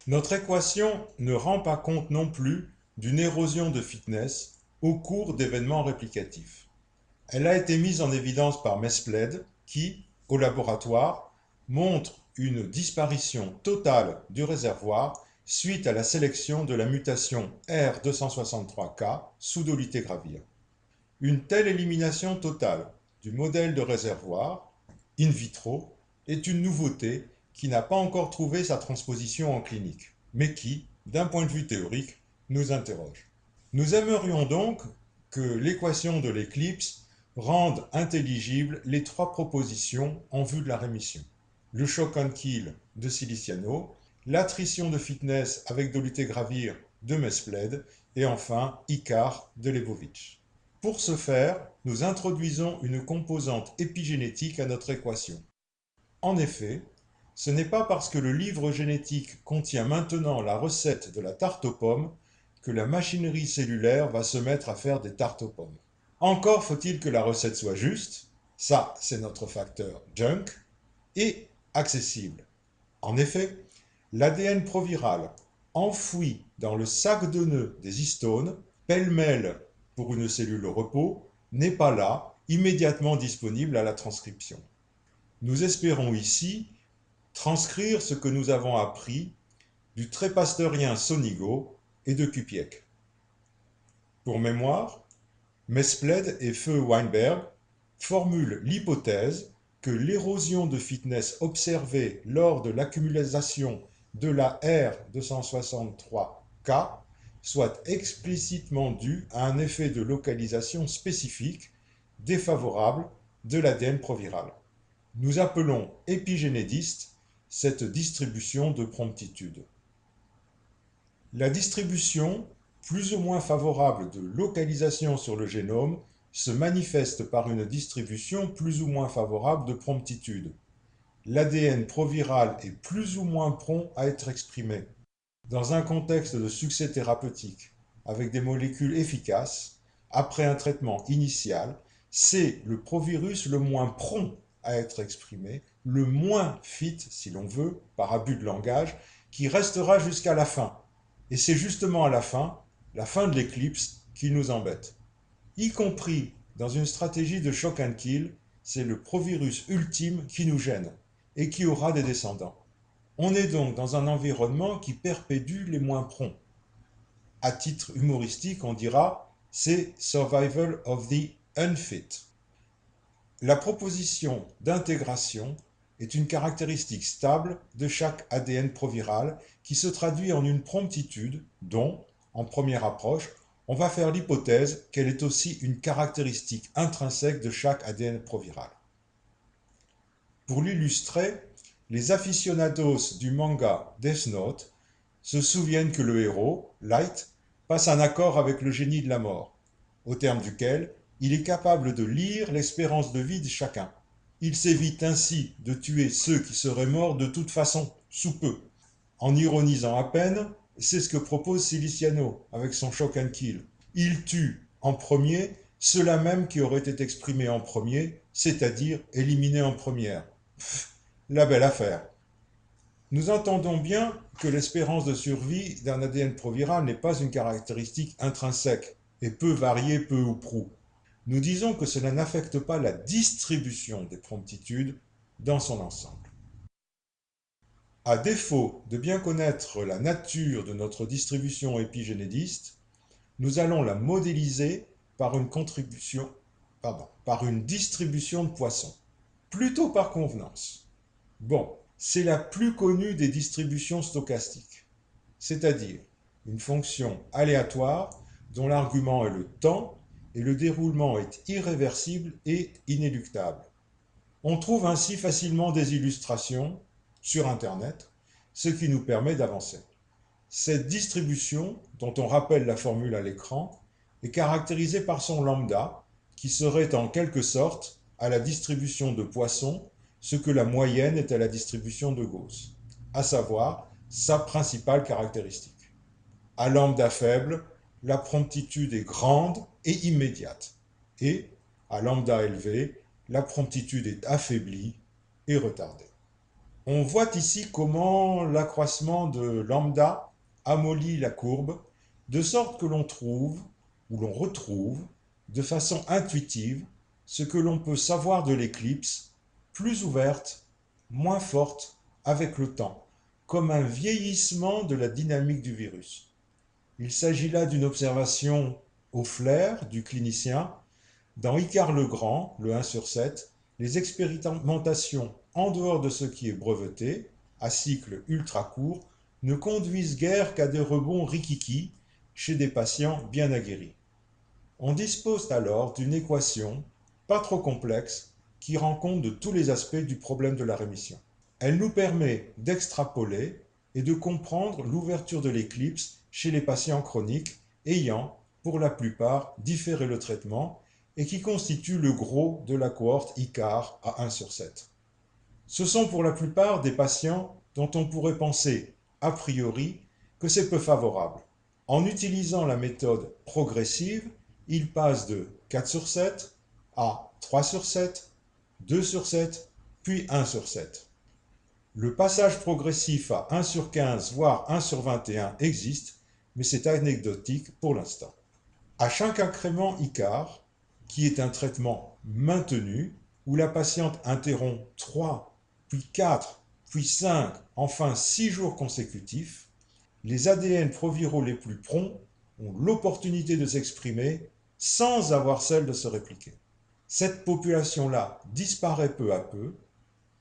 Notre équation ne rend pas compte non plus d'une érosion de fitness au cours d'événements réplicatifs. Elle a été mise en évidence par Mespled qui, au laboratoire, montre une disparition totale du réservoir suite à la sélection de la mutation R263K sous dolitégravir. Une telle élimination totale du modèle de réservoir in vitro est une nouveauté qui n'a pas encore trouvé sa transposition en clinique, mais qui, d'un point de vue théorique, nous interroge. Nous aimerions donc que l'équation de l'éclipse rende intelligibles les trois propositions en vue de la rémission. Le choc and kill de Siliciano, l'attrition de fitness avec dolutegravir de Mespled et enfin Icar de Lebovitch. Pour ce faire, nous introduisons une composante épigénétique à notre équation. En effet, ce n'est pas parce que le livre génétique contient maintenant la recette de la tarte aux pommes que la machinerie cellulaire va se mettre à faire des tartes aux pommes. Encore faut-il que la recette soit juste, ça c'est notre facteur junk, et accessible. En effet, l'ADN proviral enfoui dans le sac de nœuds des histones, pêle-mêle pour une cellule au repos, n'est pas là, immédiatement disponible à la transcription. Nous espérons ici transcrire ce que nous avons appris du très pasteurien Sonigo et de Kupiec. Pour mémoire, Mespled et Feu Weinberg formulent l'hypothèse que l'érosion de fitness observée lors de l'accumulation de la R263K soit explicitement due à un effet de localisation spécifique défavorable de l'ADN proviral. Nous appelons épigénédiste cette distribution de promptitude. La distribution, plus ou moins favorable de localisation sur le génome, se manifeste par une distribution plus ou moins favorable de promptitude. L'ADN proviral est plus ou moins prompt à être exprimé. Dans un contexte de succès thérapeutique, avec des molécules efficaces, après un traitement initial, c'est le provirus le moins prompt à être exprimé, le moins fit, si l'on veut, par abus de langage, qui restera jusqu'à la fin. Et c'est justement à la fin de l'éclipse, qui nous embête. Y compris dans une stratégie de shock and kill, c'est le provirus ultime qui nous gêne et qui aura des descendants. On est donc dans un environnement qui perpétue les moins prompts. À titre humoristique, on dira c'est survival of the unfit. La proposition d'intégration est une caractéristique stable de chaque ADN proviral qui se traduit en une promptitude dont, en première approche, on va faire l'hypothèse qu'elle est aussi une caractéristique intrinsèque de chaque ADN proviral. Pour l'illustrer, les aficionados du manga Death Note se souviennent que le héros, Light, passe un accord avec le génie de la mort, au terme duquel il est capable de lire l'espérance de vie de chacun. Il s'évite ainsi de tuer ceux qui seraient morts de toute façon, sous peu. En ironisant à peine, c'est ce que propose Siliciano avec son shock and kill. Il tue en premier ceux-là même qui auraient été exprimés en premier, c'est-à-dire éliminés en première. La belle affaire. Nous entendons bien que l'espérance de survie d'un ADN proviral n'est pas une caractéristique intrinsèque et peut varier peu ou prou. Nous disons que cela n'affecte pas la distribution des promptitudes dans son ensemble. À défaut de bien connaître la nature de notre distribution épigénédiste, nous allons la modéliser par une distribution de Poisson, plutôt par convenance. Bon, c'est la plus connue des distributions stochastiques, c'est-à-dire une fonction aléatoire dont l'argument est le temps et le déroulement est irréversible et inéluctable. On trouve ainsi facilement des illustrations sur Internet, ce qui nous permet d'avancer. Cette distribution, dont on rappelle la formule à l'écran, est caractérisée par son lambda, qui serait en quelque sorte à la distribution de Poisson ce que la moyenne est à la distribution de Gauss, à savoir sa principale caractéristique. À lambda faible, la promptitude est grande et immédiate, et à lambda élevé, la promptitude est affaiblie et retardée. On voit ici comment l'accroissement de lambda amollit la courbe, de sorte que l'on trouve, ou l'on retrouve, de façon intuitive, ce que l'on peut savoir de l'éclipse, plus ouverte, moins forte, avec le temps, comme un vieillissement de la dynamique du virus. Il s'agit là d'une observation au flair du clinicien. Dans Icare le Grand, le 1 sur 7, les expérimentations en dehors de ce qui est breveté, à cycle ultra court, ne conduisent guère qu'à des rebonds rikiki chez des patients bien aguerris. On dispose alors d'une équation, pas trop complexe, qui rend compte de tous les aspects du problème de la rémission. Elle nous permet d'extrapoler et de comprendre l'ouverture de l'éclipse chez les patients chroniques ayant, pour la plupart, différé le traitement et qui constituent le gros de la cohorte ICAR à 1 sur 7. Ce sont pour la plupart des patients dont on pourrait penser, a priori, que c'est peu favorable. En utilisant la méthode progressive, ils passent de 4 sur 7 à 3 sur 7, 2 sur 7, puis 1 sur 7. Le passage progressif à 1 sur 15, voire 1 sur 21 existe, mais c'est anecdotique pour l'instant. À chaque incrément ICAR, qui est un traitement maintenu, où la patiente interrompt 3, puis 4, puis 5, enfin 6 jours consécutifs, les ADN proviraux les plus prompts ont l'opportunité de s'exprimer sans avoir celle de se répliquer. Cette population-là disparaît peu à peu,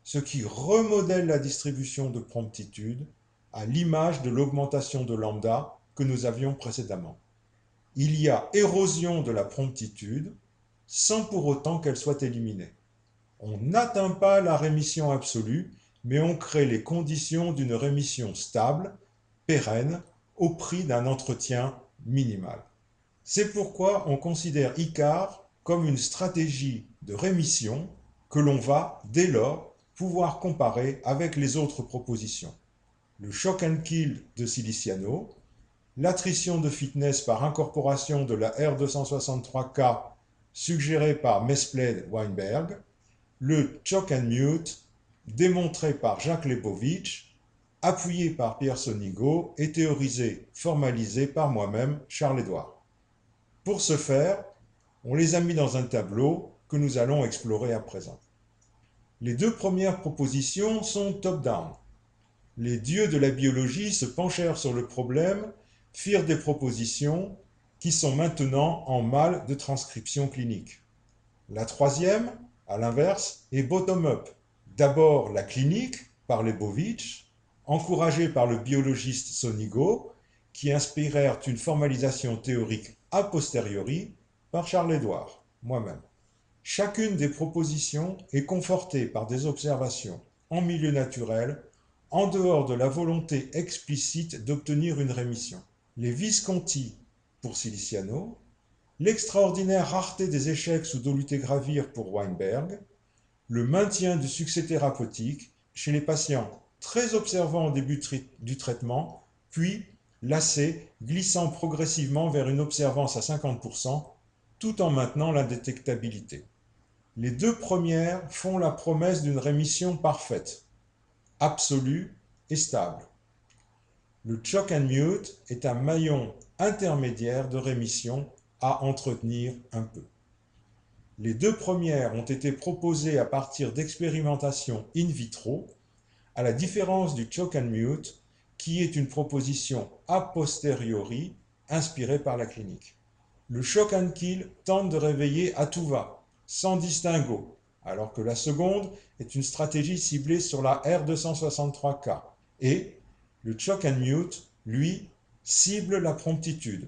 ce qui remodèle la distribution de promptitude à l'image de l'augmentation de lambda que nous avions précédemment. Il y a érosion de la promptitude sans pour autant qu'elle soit éliminée. On n'atteint pas la rémission absolue, mais on crée les conditions d'une rémission stable, pérenne, au prix d'un entretien minimal. C'est pourquoi on considère ICAR comme une stratégie de rémission que l'on va, dès lors, pouvoir comparer avec les autres propositions. Le shock and kill de Siliciano, l'attrition de fitness par incorporation de la R263K suggérée par Mespled-Weinberg, le choke and mute démontré par Jacques Lebovitch, appuyé par Pierre Sonigo et théorisé, formalisé par moi-même, Charles-Édouard. Pour ce faire, on les a mis dans un tableau que nous allons explorer à présent. Les deux premières propositions sont top-down. Les dieux de la biologie se penchèrent sur le problème, firent des propositions qui sont maintenant en mal de transcription clinique. La troisième, à l'inverse, est bottom-up. D'abord la clinique, par Lebovitch, encouragée par le biologiste Sonigo, qui inspirèrent une formalisation théorique a posteriori par Charles-Édouard, moi-même. Chacune des propositions est confortée par des observations en milieu naturel, en dehors de la volonté explicite d'obtenir une rémission. Les Visconti pour Siliciano, l'extraordinaire rareté des échecs sous dolutegravir pour Weinberg, le maintien du succès thérapeutique chez les patients très observants au début du traitement, puis lassés, glissant progressivement vers une observance à 50%, tout en maintenant l'indétectabilité. Les deux premières font la promesse d'une rémission parfaite, absolue et stable. Le choke and mute est un maillon intermédiaire de rémission à entretenir un peu. Les deux premières ont été proposées à partir d'expérimentations in vitro, à la différence du choke and mute, qui est une proposition a posteriori inspirée par la clinique. Le shock and kill tente de réveiller à tout va, sans distinguo, alors que la seconde est une stratégie ciblée sur la R263K. Et le choke and mute, lui, cible la promptitude.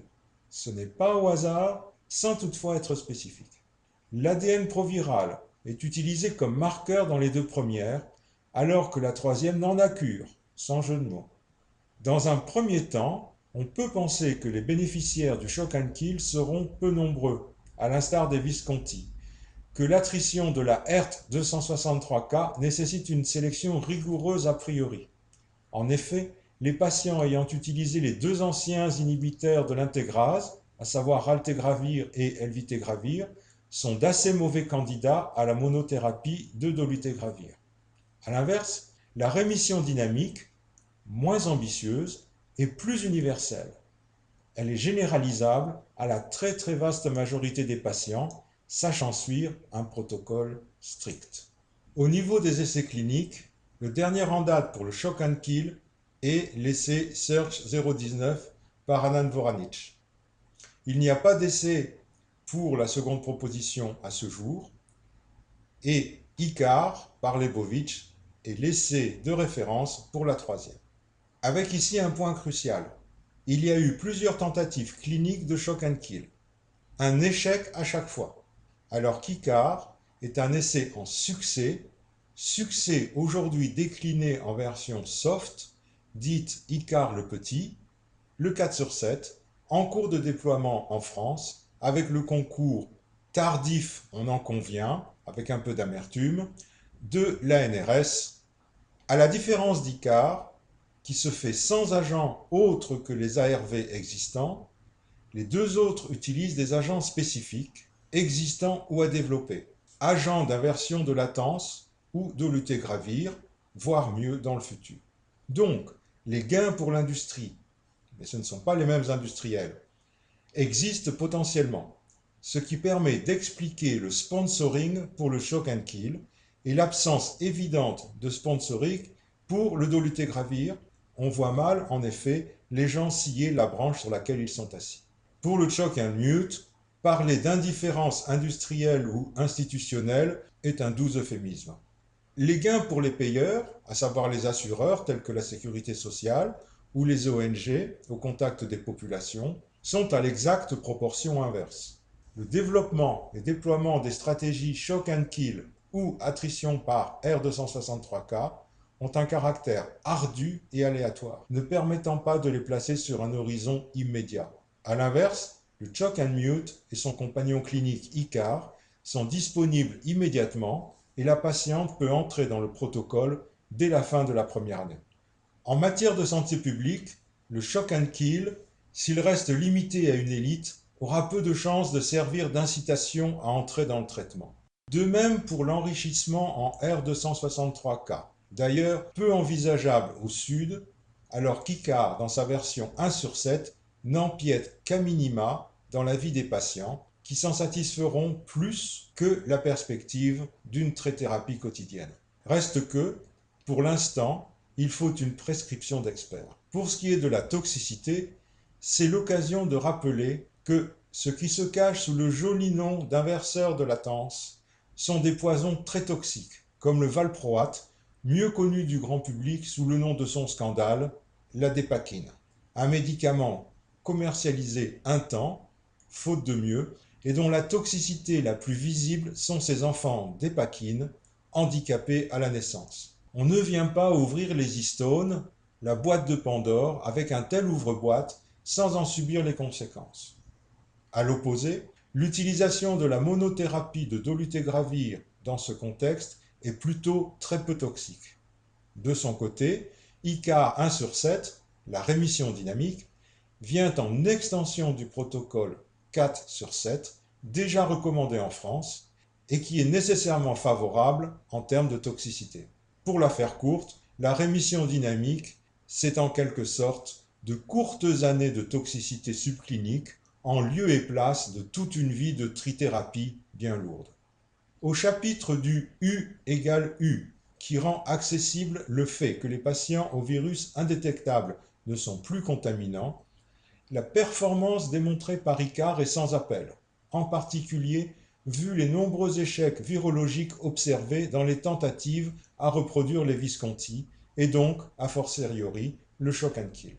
Ce n'est pas au hasard, sans toutefois être spécifique. L'ADN proviral est utilisé comme marqueur dans les deux premières, alors que la troisième n'en a cure, sans jeu de mots. Dans un premier temps, on peut penser que les bénéficiaires du shock and kill seront peu nombreux, à l'instar des Visconti, que l'attrition de la HERT263K nécessite une sélection rigoureuse a priori. En effet, les patients ayant utilisé les deux anciens inhibiteurs de l'intégrase, à savoir raltegravir et elvitegravir, sont d'assez mauvais candidats à la monothérapie de dolutegravir. A l'inverse, La rémission dynamique, moins ambitieuse et plus universelle. Elle est généralisable à la très très vaste majorité des patients, sachant suivre un protocole strict. Au niveau des essais cliniques, le dernier en date pour le shock and kill est l'essai Search 019 par Anand Voranich. Il n'y a pas d'essai pour la seconde proposition à ce jour, et ICAR par Lebovitch est l'essai de référence pour la troisième. Avec ici un point crucial. Il y a eu plusieurs tentatives cliniques de shock and kill. Un échec à chaque fois. Alors qu'ICAR est un essai en succès, succès aujourd'hui décliné en version soft, dite ICAR le petit, le 4 sur 7, en cours de déploiement en France, avec le concours tardif, on en convient, avec un peu d'amertume, de l'ANRS, à la différence d'ICAR, qui se fait sans agents autres que les ARV existants. Les deux autres utilisent des agents spécifiques, existants ou à développer, agents d'inversion de latence ou dolutegravir, voire mieux dans le futur. Donc, les gains pour l'industrie, mais ce ne sont pas les mêmes industriels, existent potentiellement, ce qui permet d'expliquer le sponsoring pour le shock and kill et l'absence évidente de sponsoring pour le dolutegravir. On voit mal, en effet, les gens scier la branche sur laquelle ils sont assis. Pour le shock and mute, parler d'indifférence industrielle ou institutionnelle est un doux euphémisme. Les gains pour les payeurs, à savoir les assureurs tels que la sécurité sociale ou les ONG au contact des populations, sont à l'exacte proportion inverse. Le développement et déploiement des stratégies shock and kill ou attrition par R263K ont un caractère ardu et aléatoire, ne permettant pas de les placer sur un horizon immédiat. A l'inverse, le shock and mute et son compagnon clinique ICAR sont disponibles immédiatement et la patiente peut entrer dans le protocole dès la fin de la première année. En matière de santé publique, le shock and kill, s'il reste limité à une élite, aura peu de chances de servir d'incitation à entrer dans le traitement. De même pour l'enrichissement en R263K, d'ailleurs peu envisageable au sud, alors qu'ICAR, dans sa version 1 sur 7, n'empiète qu'à minima dans la vie des patients, qui s'en satisferont plus que la perspective d'une thérapie quotidienne. Reste que, pour l'instant, il faut une prescription d'expert. Pour ce qui est de la toxicité, c'est l'occasion de rappeler que ce qui se cache sous le joli nom d'inverseur de latence sont des poisons très toxiques, comme le valproate, mieux connu du grand public sous le nom de son scandale, la dépakine. Un médicament commercialisé un temps, faute de mieux, et dont la toxicité la plus visible sont ces enfants dépakines, handicapés à la naissance. On ne vient pas ouvrir les histones, la boîte de Pandore, avec un tel ouvre-boîte sans en subir les conséquences. À l'opposé, l'utilisation de la monothérapie de dolutegravir dans ce contexte est plutôt très peu toxique. De son côté, ICAR 1 sur 7, la rémission dynamique, vient en extension du protocole 4 sur 7, déjà recommandé en France, et qui est nécessairement favorable en termes de toxicité. Pour la faire courte, la rémission dynamique, c'est en quelque sorte de courtes années de toxicité subclinique en lieu et place de toute une vie de trithérapie bien lourde. Au chapitre du U égale U, qui rend accessible le fait que les patients au virus indétectable ne sont plus contaminants, la performance démontrée par ICAR est sans appel, en particulier vu les nombreux échecs virologiques observés dans les tentatives à reproduire les Visconti, et donc, a fortiori, le shock and kill.